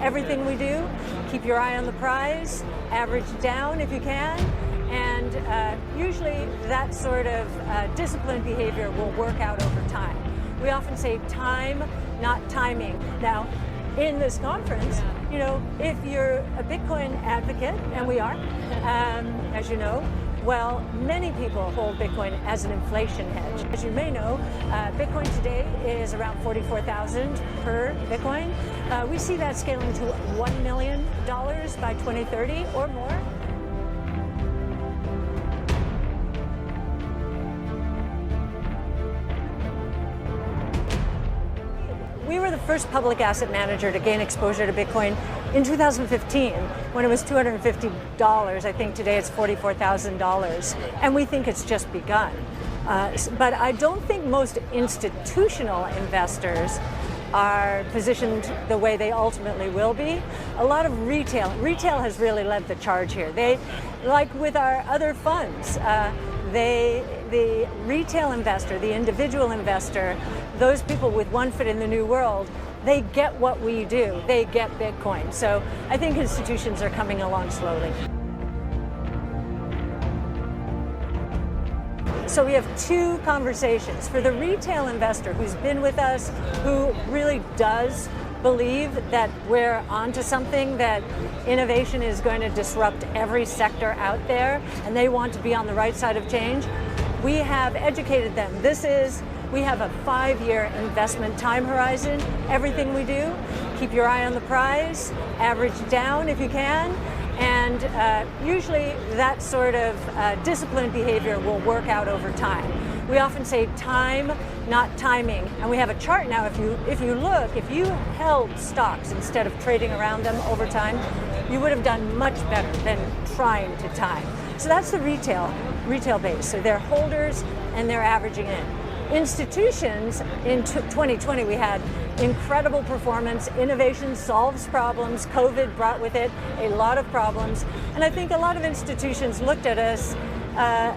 everything we do. Keep your eye on the prize, average down if you can, and usually that sort of disciplined behavior will work out over time. We often say time, not timing. Now, in this conference, you know, if you're a Bitcoin advocate, and we are, as you know, well, many people hold Bitcoin as an inflation hedge. As you may know, Bitcoin today is around $44,000 per Bitcoin. We see that scaling to $1 million by 2030 or more. We were the first public asset manager to gain exposure to Bitcoin in 2015 when it was $250. I think today it's $44,000, and we think it's just begun. But I don't think most institutional investors are positioned the way they ultimately will be. A lot of retail has really led the charge here. They, like with our other funds, the retail investor, the individual investor, those people with one foot in the new world, they get what we do. They get Bitcoin. So I think institutions are coming along slowly. So we have two conversations. For the retail investor who's been with us, who really does believe that we're onto something, that innovation is going to disrupt every sector out there, and they want to be on the right side of change, we have educated them. We have a 5-year investment time horizon. Everything we do, keep your eye on the prize, average down if you can, and usually that sort of disciplined behavior will work out over time. We often say time, not timing, and we have a chart now. If you look, if you held stocks instead of trading around them over time, you would have done much better than trying to time. So that's the retail base. So they're holders and they're averaging in. Institutions, in 2020 we had incredible performance. Innovation solves problems. COVID brought with it a lot of problems. And I think a lot of institutions looked at us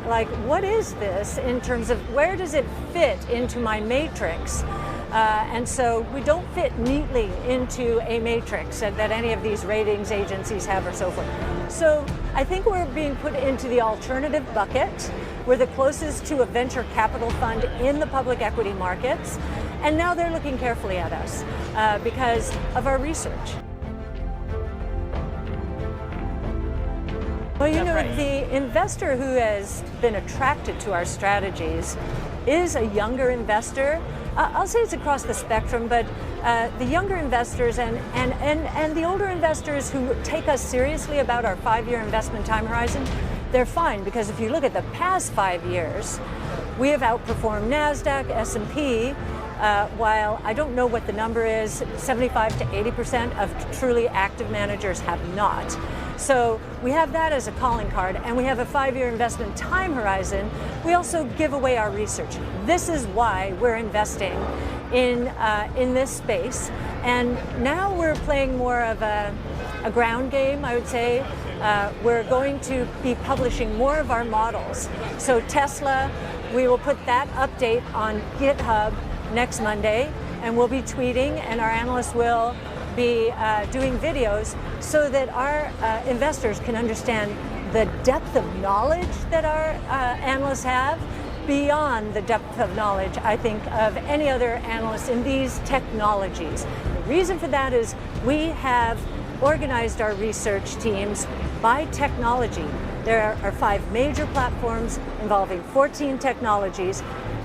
like, what is this in terms of where does it fit into my matrix? And so we don't fit neatly into a matrix that any of these ratings agencies have or so forth. So I think we're being put into the alternative bucket. We're the closest to a venture capital fund in the public equity markets. And now they're looking carefully at us because of our research. Well, you know, the investor who has been attracted to our strategies is a younger investor. I'll say it's across the spectrum, but the younger investors and the older investors who take us seriously about our 5-year investment time horizon, they're fine, because if you look at the past 5 years, we have outperformed NASDAQ, S&P, while I don't know what the number is, 75 to 80% of truly active managers have not. So we have that as a calling card, and we have a 5-year investment time horizon. We also give away our research. This is why we're investing in this space. And now we're playing more of a ground game, I would say. We're going to be publishing more of our models. So Tesla, we will put that update on GitHub next Monday, and we'll be tweeting, and our analysts will be doing videos so that our investors can understand the depth of knowledge that our analysts have, beyond the depth of knowledge, I think, of any other analysts in these technologies. The reason for that is we have organized our research teams by technology. There are 5 major platforms involving 14 technologies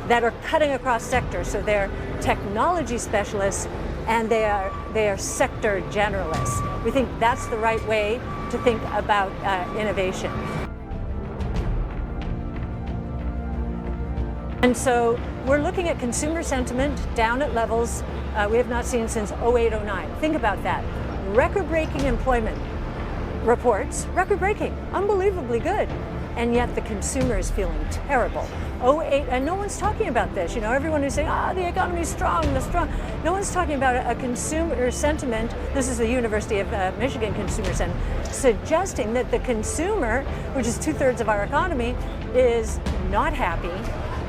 that are cutting across sectors. So they're technology specialists and they are sector generalists. We think that's the right way to think about innovation. And so we're looking at consumer sentiment down at levels we have not seen since 08-09. Think about that. Record-breaking employment reports, record-breaking, unbelievably good. And yet the consumer is feeling terrible. 08, and no one's talking about this. You know, everyone who's saying, the economy's strong, strong. No one's talking about a consumer sentiment. This is the University of Michigan Consumer Sentiment, suggesting that the consumer, which is 2/3 of our economy, is not happy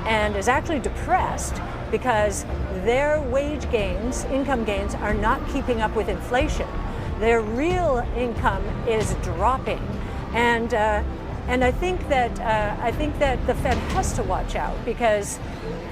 and is actually depressed because their wage gains, income gains, are not keeping up with inflation. their real income is dropping. And I think that the Fed has to watch out, because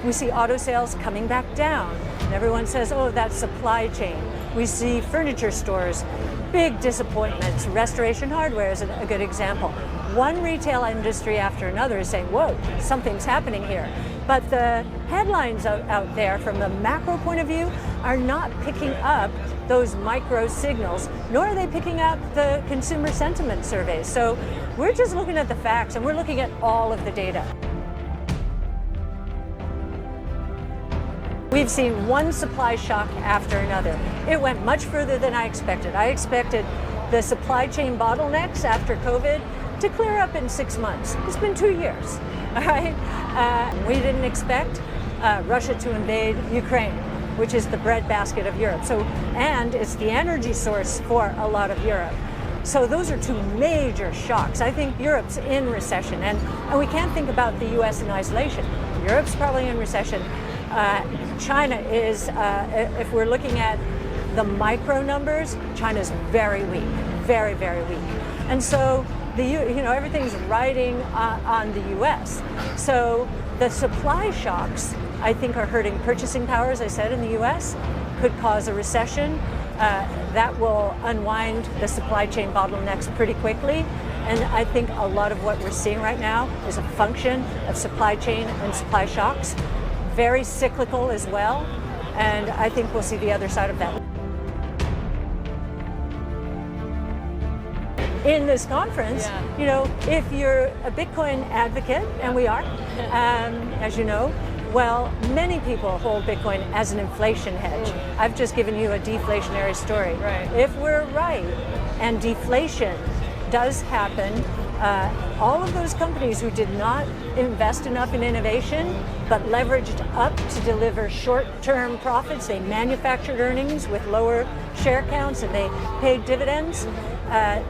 we see auto sales coming back down, and everyone says, "Oh, that's supply chain." We see furniture stores, big disappointments. Restoration Hardware is a good example. One retail industry after another is saying, "Whoa, something's happening here." But the headlines out there from the macro point of view are not picking up those micro signals, nor are they picking up the consumer sentiment surveys. So we're just looking at the facts, and we're looking at all of the data. We've seen one supply shock after another. It went much further than I expected. I expected the supply chain bottlenecks after COVID to clear up in 6 months. It's been 2 years, all right? We didn't expect Russia to invade Ukraine, which is the breadbasket of Europe. And it's the energy source for a lot of Europe. So those are two major shocks. I think Europe's in recession, and we can't think about the US in isolation. Europe's probably in recession. China is, if we're looking at the micro numbers, China's very weak, very, very weak. And so everything's riding on the US. So the supply shocks, I think, are hurting purchasing power, as I said, in the US, could cause a recession. That will unwind the supply chain bottlenecks pretty quickly. And I think a lot of what we're seeing right now is a function of supply chain and supply shocks. Very cyclical as well. And I think we'll see the other side of that. In this conference, if you're a Bitcoin advocate, and we are, as you know, well, many people hold Bitcoin as an inflation hedge. I've just given you a deflationary story. Right. If we're right and deflation does happen, all of those companies who did not invest enough in innovation but leveraged up to deliver short-term profits, they manufactured earnings with lower share counts and they paid dividends,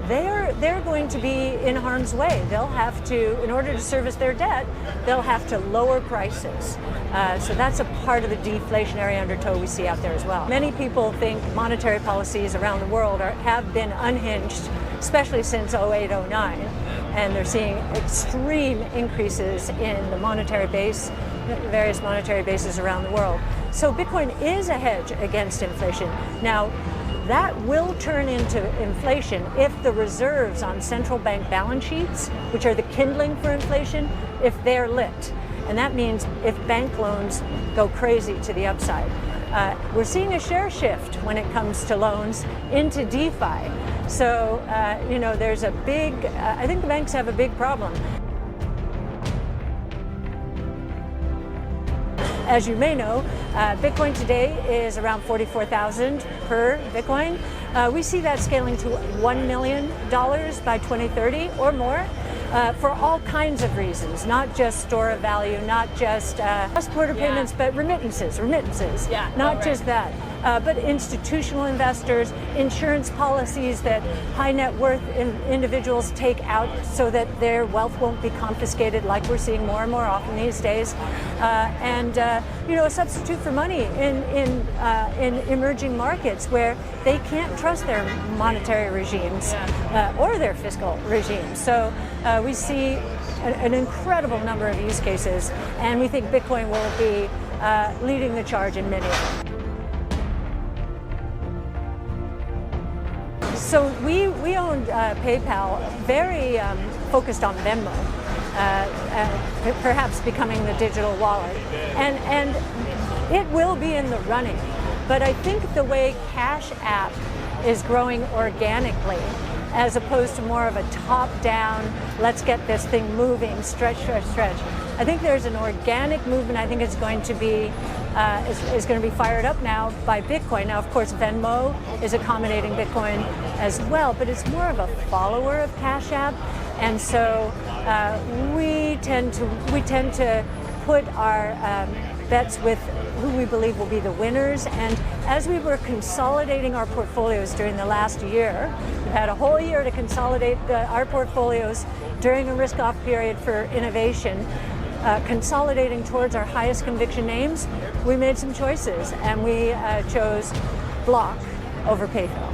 they're going to be in harm's way. They'll have to, in order to service their debt, they'll have to lower prices. So that's a part of the deflationary undertow we see out there as well. Many people think monetary policies around the world have been unhinged, especially since 08-09, and they're seeing extreme increases in the monetary base, various monetary bases around the world. So Bitcoin is a hedge against inflation. Now, that will turn into inflation if the reserves on central bank balance sheets, which are the kindling for inflation, if they're lit. And that means if bank loans go crazy to the upside. We're seeing a share shift when it comes to loans into DeFi. So, there's a big, I think the banks have a big problem. As you may know, Bitcoin today is around 44,000 per Bitcoin. We see that scaling to $1 million by 2030 or more for all kinds of reasons, not just store of value, not just cross-border payments, but remittances, not just that. But institutional investors, insurance policies that high net worth individuals take out so that their wealth won't be confiscated, like we're seeing more and more often these days, and a substitute for money in emerging markets where they can't trust their monetary regimes or their fiscal regimes. So we see an incredible number of use cases, and we think Bitcoin will be leading the charge in many of them. So we owned PayPal, very focused on Venmo, perhaps becoming the digital wallet. And it will be in the running. But I think the way Cash App is growing organically, as opposed to more of a top-down, let's get this thing moving, stretch. I think there's an organic movement. I think it's going to be fired up now by Bitcoin. Now, of course, Venmo is accommodating Bitcoin as well, but it's more of a follower of Cash App, and so we tend to put our bets with who we believe will be the winners. And as we were consolidating our portfolios during the last year, we had a whole year to consolidate our portfolios during a risk-off period for innovation. Consolidating towards our highest conviction names, we made some choices, and we chose Block over PayPal.